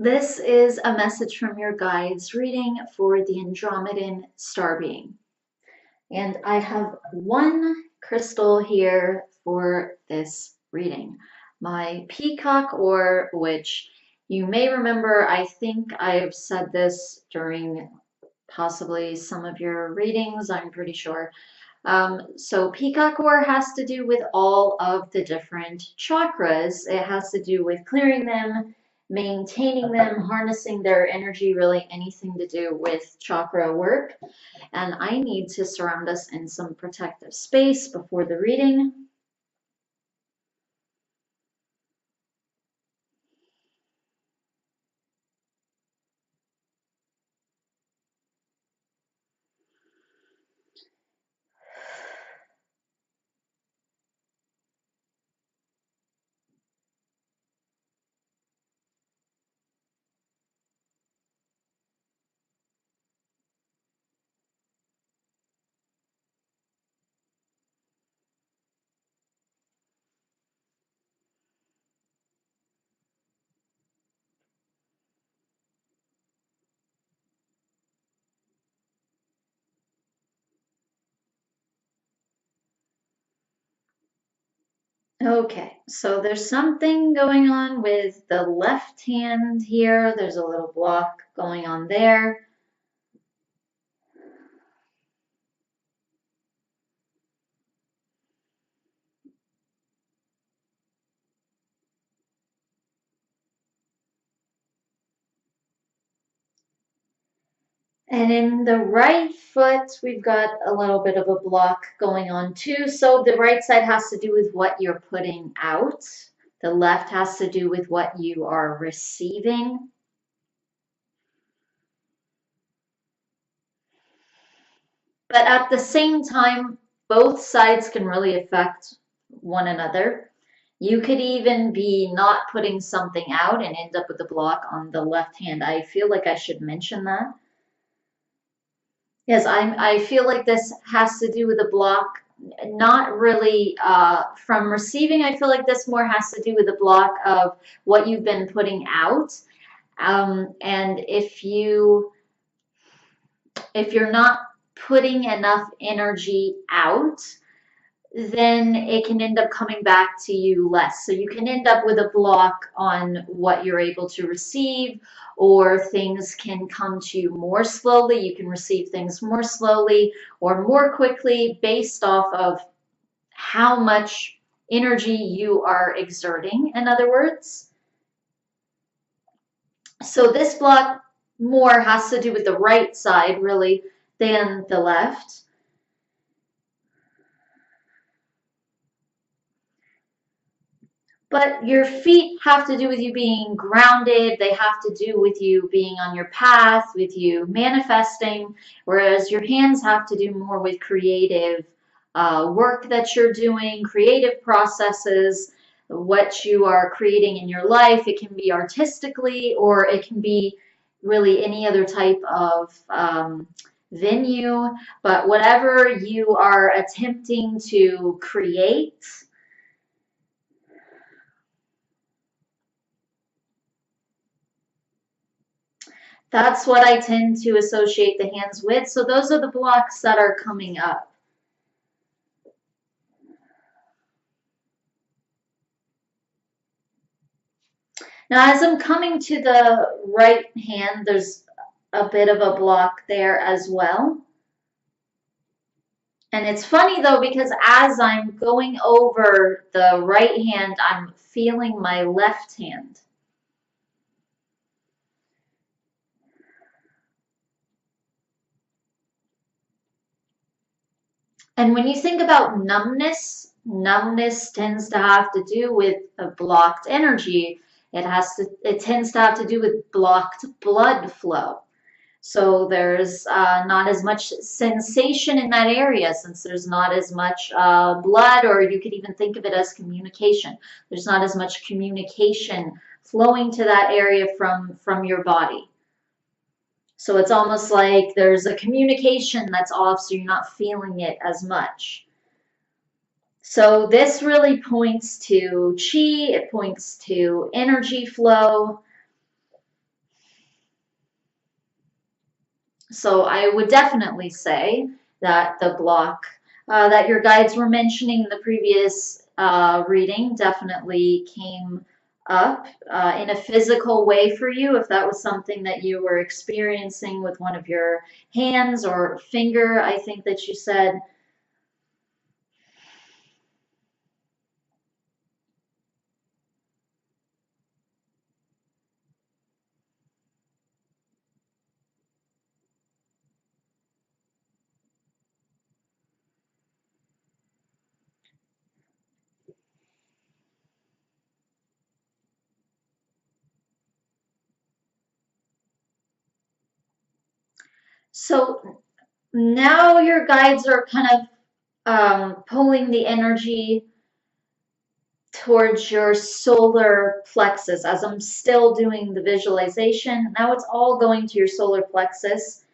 This is a message from your guides reading for the Andromedan star being. And I have one crystal here for this reading. My peacock ore, which you may remember, I think I've said this during possibly some of your readings, I'm pretty sure. So peacock ore has to do with all of the different chakras. It has to do with clearing them, maintaining them, harnessing their energy, really anything to do with chakra work. And I need to surround us in some protective space before the reading. Okay, so there's something going on with the left hand here. There's a little block going on there. And in the right foot, we've got a little bit of a block going on too. So the right side has to do with what you're putting out. The left has to do with what you are receiving. But at the same time, both sides can really affect one another. You could even be not putting something out and end up with a block on the left hand. I feel like I should mention that. Yes, I feel like this has to do with a block, not really from receiving. I feel like this more has to do with a block of what you've been putting out. And if you're not putting enough energy out, then it can end up coming back to you less. So you can end up with a block on what you're able to receive, or things can come to you more slowly. You can receive things more slowly or more quickly based off of how much energy you are exerting, in other words. So this block more has to do with the right side, really, than the left. But your feet have to do with you being grounded. They have to do with you being on your path, with you manifesting, whereas your hands have to do more with creative work that you're doing, creative processes, what you are creating in your life. It can be artistically, or it can be really any other type of venue, but whatever you are attempting to create. That's what I tend to associate the hands with. So those are the blocks that are coming up. Now, as I'm coming to the right hand, there's a bit of a block there as well. And it's funny though, because as I'm going over the right hand, I'm feeling my left hand. And when you think about numbness, numbness tends to have to do with a blocked energy. It tends to have to do with blocked blood flow. So there's not as much sensation in that area, since there's not as much blood, or you could even think of it as communication. There's not as much communication flowing to that area from your body. So it's almost like there's a communication that's off, so you're not feeling it as much. So this really points to chi, it points to energy flow. So I would definitely say that the block that your guides were mentioning in the previous reading definitely came up in a physical way for you, if that was something that you were experiencing with one of your hands or finger, I think that you said. So now your guides are kind of pulling the energy towards your solar plexus as I'm still doing the visualization. Now it's all going to your solar plexus.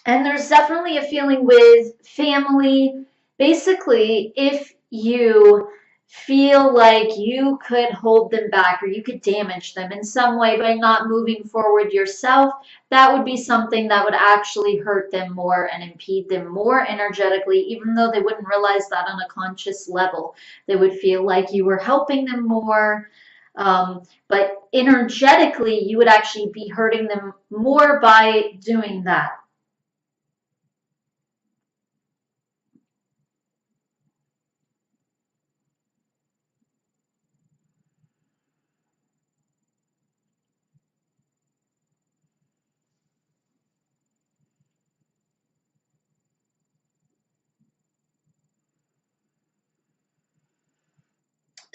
And there's definitely a feeling with family. Basically, if you feel like you could hold them back or you could damage them in some way by not moving forward yourself, that would be something that would actually hurt them more and impede them more energetically, even though they wouldn't realize that on a conscious level. They would feel like you were helping them more. But energetically, you would actually be hurting them more by doing that.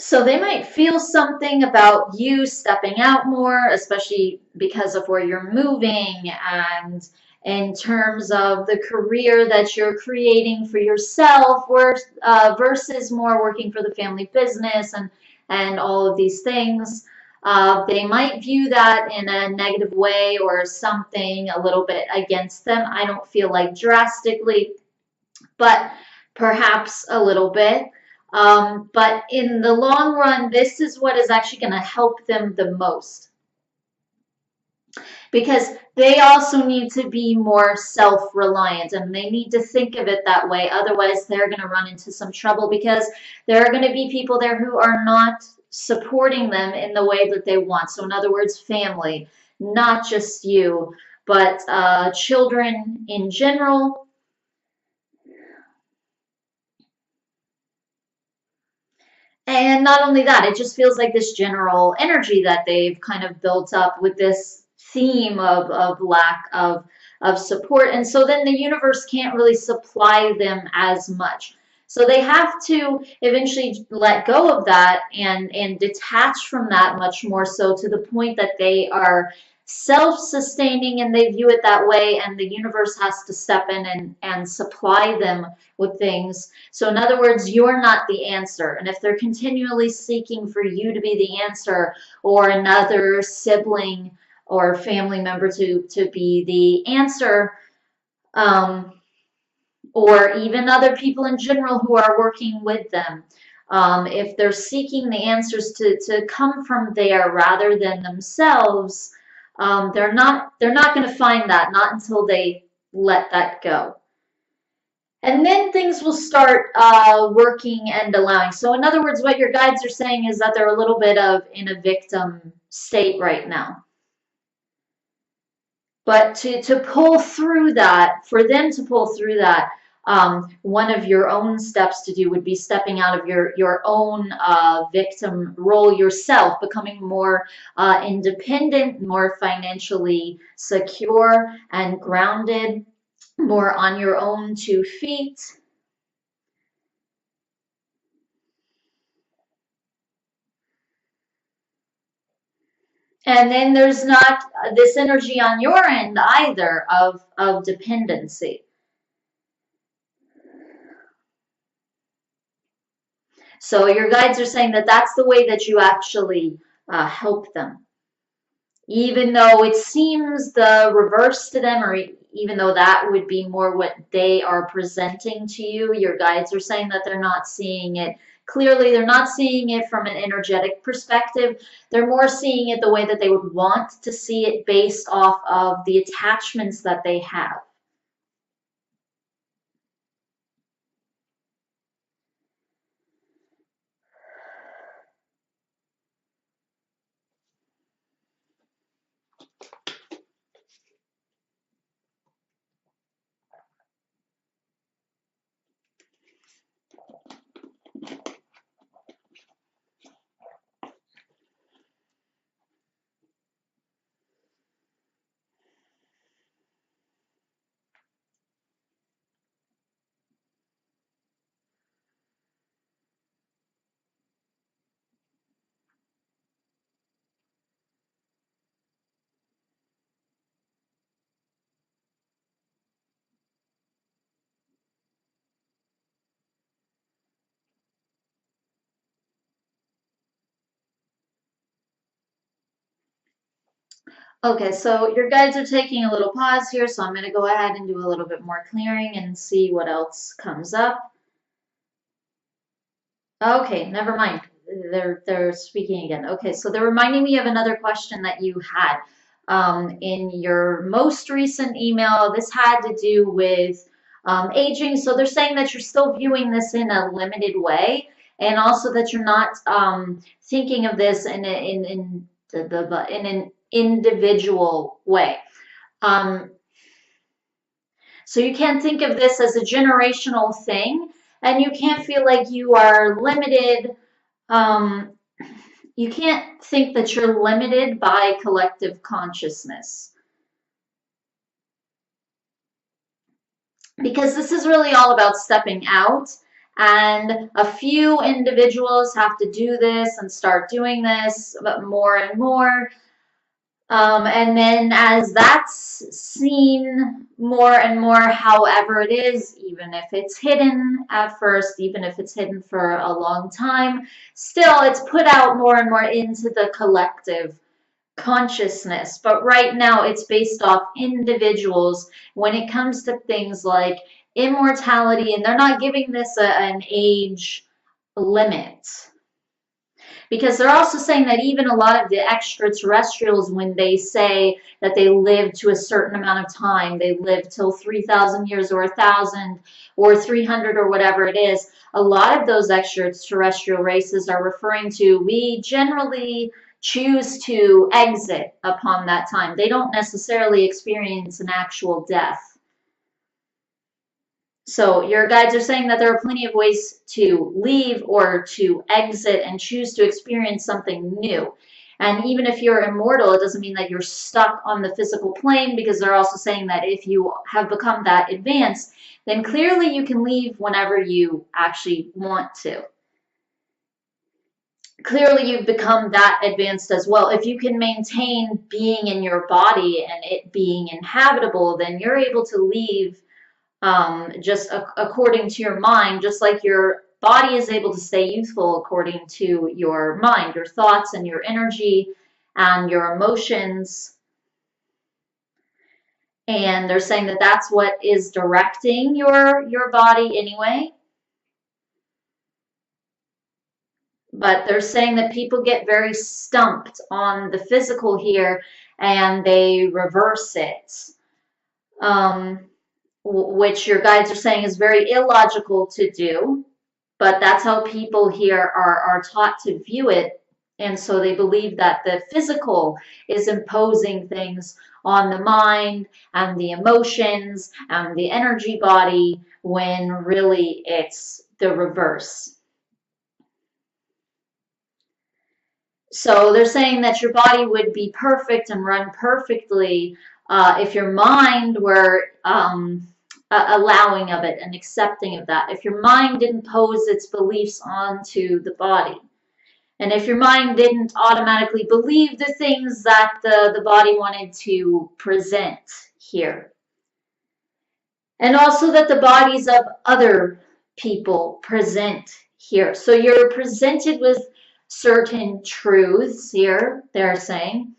So they might feel something about you stepping out more, especially because of where you're moving and in terms of the career that you're creating for yourself versus more working for the family business and all of these things. They might view that in a negative way or something a little bit against them. I don't feel like drastically, but perhaps a little bit. But in the long run, this is what is actually going to help them the most because they also need to be more self-reliant and they need to think of it that way. Otherwise, they're going to run into some trouble because there are going to be people there who are not supporting them in the way that they want. So, in other words, family, not just you, but children in general. And not only that, it just feels like this general energy that they've kind of built up with this theme of lack of support. And so then the universe can't really supply them as much. So they have to eventually let go of that and detach from that much more so to the point that they are self-sustaining and they view it that way and the universe has to step in and supply them with things. So in other words, you're not the answer. And if they're continually seeking for you to be the answer or another sibling or family member to be the answer, um, or even other people in general who are working with them, if they're seeking the answers to come from there rather than themselves, they're not going to find that, not until they let that go. And then things will start working and allowing. So, in other words, what your guides are saying is that they're a little bit of in a victim state right now. But to pull through that, for them to pull through that, one of your own steps to do would be stepping out of your own victim role yourself, becoming more independent, more financially secure and grounded, more on your own 2 feet. And then there's not this energy on your end either of dependency. So your guides are saying that that's the way that you actually help them. Even though it seems the reverse to them, or even though that would be more what they are presenting to you, your guides are saying that they're not seeing it Clearly, they're not seeing it from an energetic perspective. They're more seeing it the way that they would want to see it based off of the attachments that they have. Okay, so your guides are taking a little pause here, so I'm going to go ahead and do a little bit more clearing and see what else comes up. Okay, never mind. They're speaking again. Okay, so they're reminding me of another question that you had in your most recent email. This had to do with aging. So they're saying that you're still viewing this in a limited way, and also that you're not thinking of this in an individual way. Um, so you can't think of this as a generational thing, and you can't feel like you are limited. um, you can't think that you're limited by collective consciousness, because this is really all about stepping out, and a few individuals have to do this and start doing this, but more and more. And then as that's seen more and more, however it is, even if it's hidden at first, even if it's hidden for a long time, still it's put out more and more into the collective consciousness. But right now it's based off individuals when it comes to things like immortality, and they're not giving this an age limit. Because they're also saying that even a lot of the extraterrestrials, when they say that they live to a certain amount of time, they live till 3,000 years or 1,000 or 300 or whatever it is, a lot of those extraterrestrial races are referring to, we generally choose to exit upon that time. They don't necessarily experience an actual death. So your guides are saying that there are plenty of ways to leave or to exit and choose to experience something new. And even if you're immortal, it doesn't mean that you're stuck on the physical plane, because they're also saying that if you have become that advanced, then clearly you can leave whenever you actually want to. Clearly you've become that advanced as well. If you can maintain being in your body and it being inhabitable, then you're able to leave just according to your mind, just like your body is able to stay youthful according to your mind, your thoughts and your energy and your emotions. And they're saying that that's what is directing your body anyway. But they're saying that people get very stumped on the physical here and they reverse it. Which your guides are saying is very illogical to do, but that's how people here are taught to view it. And so they believe that the physical is imposing things on the mind and the emotions and the energy body, when really it's the reverse. So they're saying that your body would be perfect and run perfectly if your mind were allowing of it and accepting of that. If your mind didn't pose its beliefs onto the body. And if your mind didn't automatically believe the things that the body wanted to present here. And also that the bodies of other people present here. So you're presented with certain truths here, they're saying.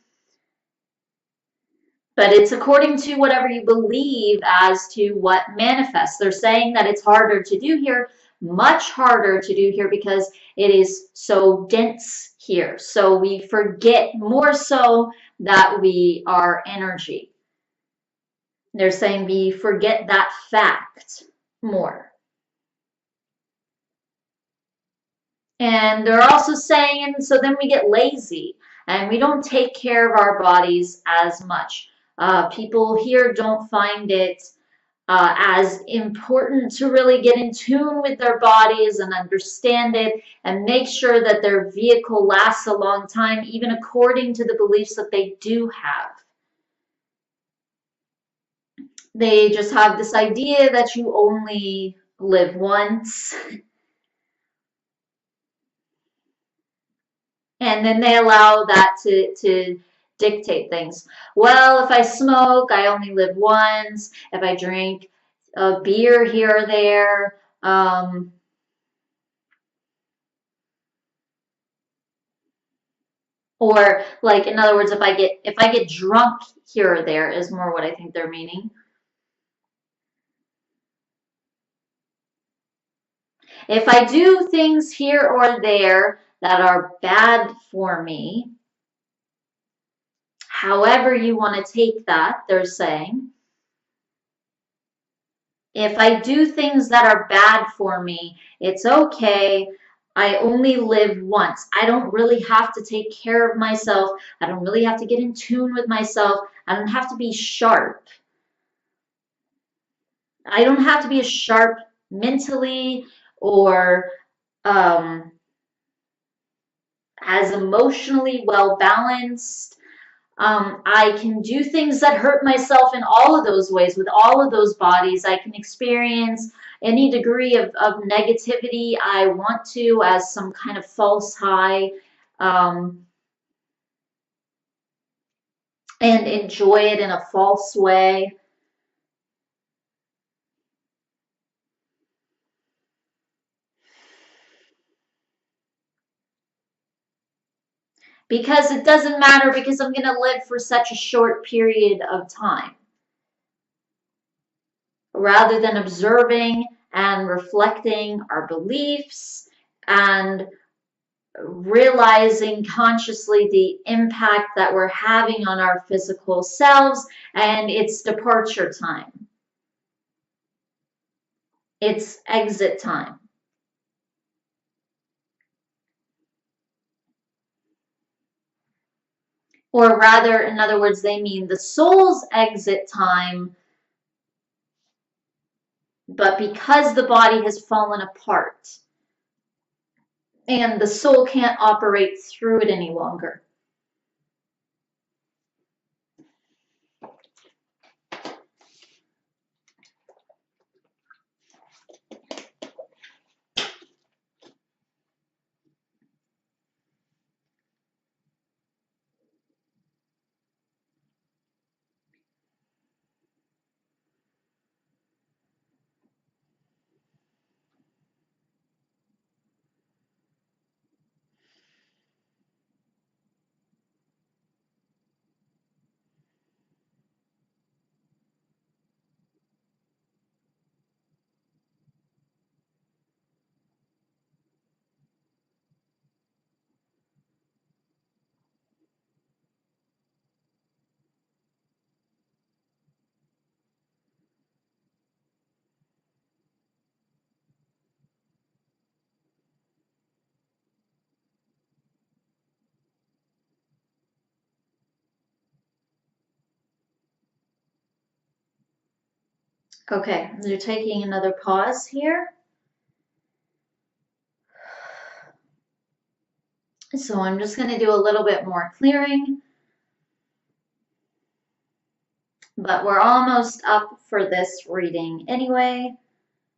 But it's according to whatever you believe as to what manifests. They're saying that it's harder to do here, much harder to do here because it is so dense here. So we forget more so that we are energy. They're saying we forget that fact more. And they're also saying, and so then we get lazy and we don't take care of our bodies as much. People here don't find it as important to really get in tune with their bodies and understand it and make sure that their vehicle lasts a long time, even according to the beliefs that they do have. They just have this idea that you only live once. And then they allow that to dictate things. Well, if I smoke, I only live once. If I drink a beer here or there, or like in other words, if I get drunk here or there is more what I think they're meaning. If I do things here or there that are bad for me, however you want to take that, they're saying, if I do things that are bad for me, it's okay. I only live once. I don't really have to take care of myself. I don't really have to get in tune with myself. I don't have to be sharp. I don't have to be as sharp mentally or um, as emotionally well balanced. I can do things that hurt myself in all of those ways with all of those bodies. I can experience any degree of negativity I want to as some kind of false high um, and enjoy it in a false way. Because it doesn't matter because I'm going to live for such a short period of time. Rather than observing and reflecting our beliefs and realizing consciously the impact that we're having on our physical selves and its departure time, its exit time. Or rather, in other words, they mean the soul's exit time, but because the body has fallen apart and the soul can't operate through it any longer. Okay, you're taking another pause here. So I'm just going to do a little bit more clearing, but we're almost up for this reading anyway,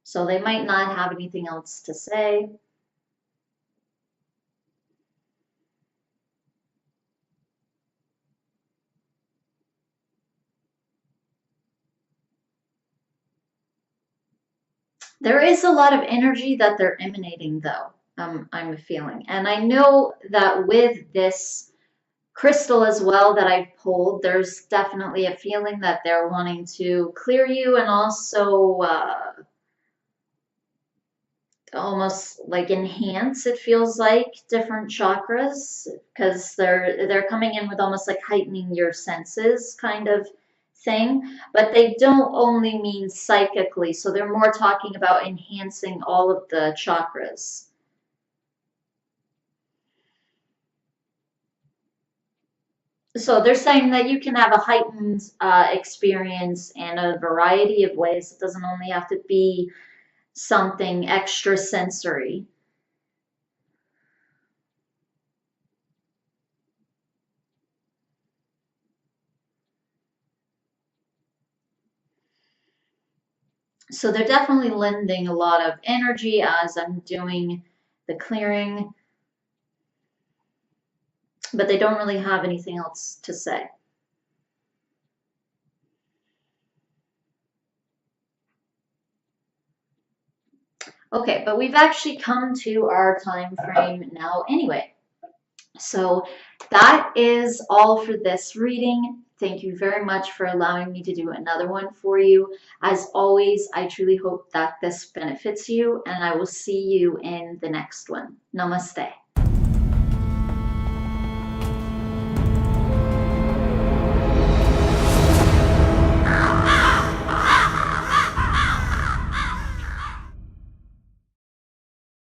so they might not have anything else to say. There is a lot of energy that they're emanating, though, I'm feeling. And I know that with this crystal as well that I've pulled, there's definitely a feeling that they're wanting to clear you and also almost like enhance, it feels like, different chakras, because they're coming in with almost like heightening your senses kind of thing, but they don't only mean psychically, so they're more talking about enhancing all of the chakras. So they're saying that you can have a heightened experience in a variety of ways. It doesn't only have to be something extra sensory. So they're definitely lending a lot of energy as I'm doing the clearing, but they don't really have anything else to say. Okay, but we've actually come to our time frame now anyway. So that is all for this reading. Thank you very much for allowing me to do another one for you. As always, I truly hope that this benefits you, and I will see you in the next one. Namaste.